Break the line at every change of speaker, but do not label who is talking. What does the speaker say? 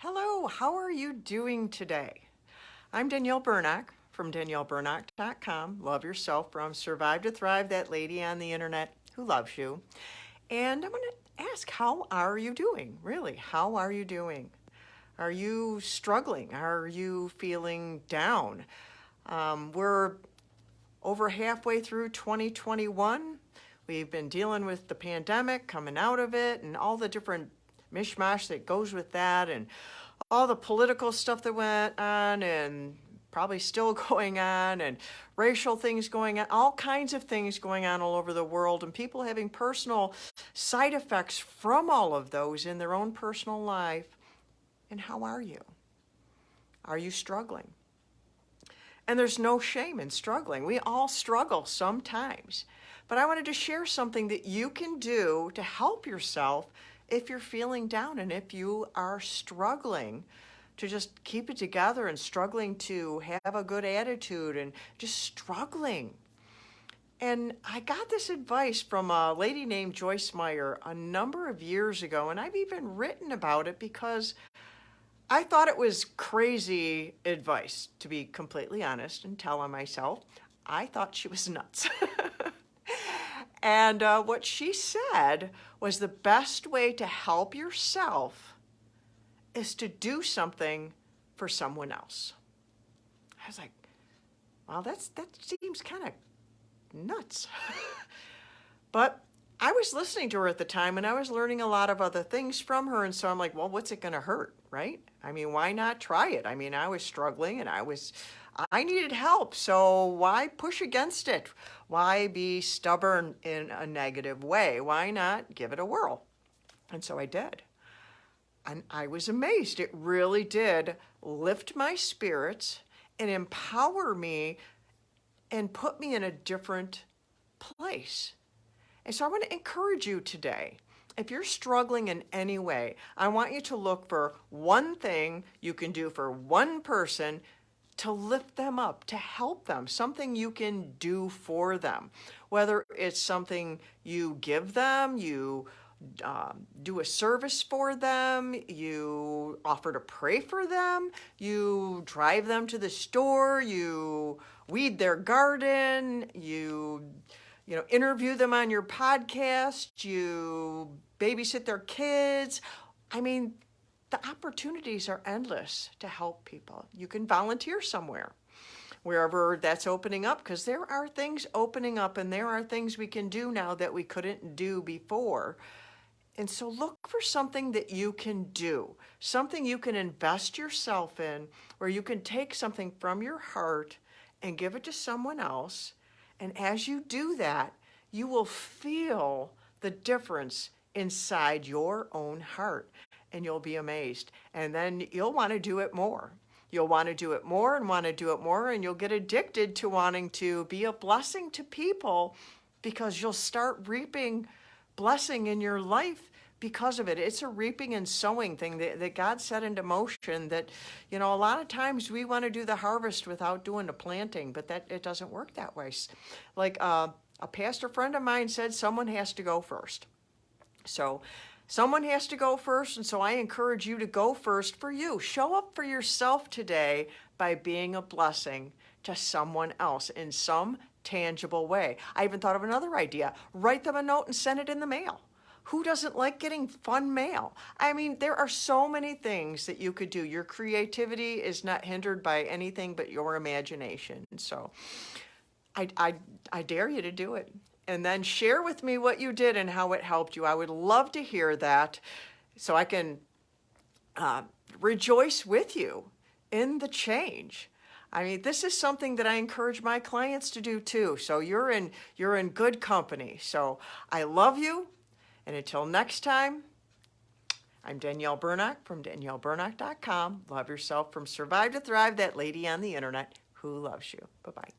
Hello, how are you doing today? I'm Danielle Burnock from DanielleBurnock.com. Love yourself from Survive to Thrive, that lady on the internet who loves you. And I'm going to ask, how are you doing? Really, how are you doing? Are you struggling? Are you feeling down? We're over halfway through 2021. We've been dealing with the pandemic, coming out of it, and all the different mishmash that goes with that, and all the political stuff that went on, and probably still going on, and racial things going on, all kinds of things going on all over the world, and people having personal side effects from all of those in their own personal life. And how are you? Are you struggling? And there's no shame in struggling. We all struggle sometimes. But I wanted to share something that you can do to help yourself if you're feeling down and if you are struggling to just keep it together and struggling to have a good attitude and just struggling. And I got this advice from a lady named Joyce Meyer a number of years ago, and I've even written about it because I thought it was crazy advice, to be completely honest and tell on myself. I thought she was nuts. And what she said was the best way to help yourself is to do something for someone else. I was like, well, that seems kind of nuts. But I was listening to her at the time, and I was learning a lot of other things from her. And so I'm like, well, what's it going to hurt, right? I mean, why not try it? I mean, I was struggling and I needed help. So why push against it? Why be stubborn in a negative way? Why not give it a whirl? And so I did. And I was amazed. It really did lift my spirits and empower me and put me in a different place. And so I want to encourage you today. If you're struggling in any way, I want you to look for one thing you can do for one person to lift them up, to help them, something you can do for them. Whether it's something you give them, you do a service for them, you offer to pray for them, you drive them to the store, you weed their garden, you interview them on your podcast, you babysit their kids. I mean, the opportunities are endless to help people. You can volunteer somewhere, wherever that's opening up, because there are things opening up and there are things we can do now that we couldn't do before. And so look for something that you can do, something you can invest yourself in, where you can take something from your heart and give it to someone else. And as you do that, you will feel the difference inside your own heart, and you'll be amazed. And then you'll want to do it more. You'll want to do it more and want to do it more, and you'll get addicted to wanting to be a blessing to people, because you'll start reaping blessing in your life because of it. It's a reaping and sowing thing that God set into motion, that, a lot of times we want to do the harvest without doing the planting, but that it doesn't work that way. Like a pastor friend of mine said, someone has to go first. So someone has to go first, and so I encourage you to go first for you. Show up for yourself today by being a blessing to someone else in some tangible way. I even thought of another idea. Write them a note and send it in the mail. Who doesn't like getting fun mail? I mean, there are so many things that you could do. Your creativity is not hindered by anything but your imagination. So I dare you to do it. And then share with me what you did and how it helped you. I would love to hear that, so I can rejoice with you in the change. I mean, this is something that I encourage my clients to do too. So you're in good company. So I love you. And until next time, I'm Danielle Burnock from DanielleBurnock.com. Love yourself from Survive to Thrive, that lady on the internet who loves you. Bye-bye.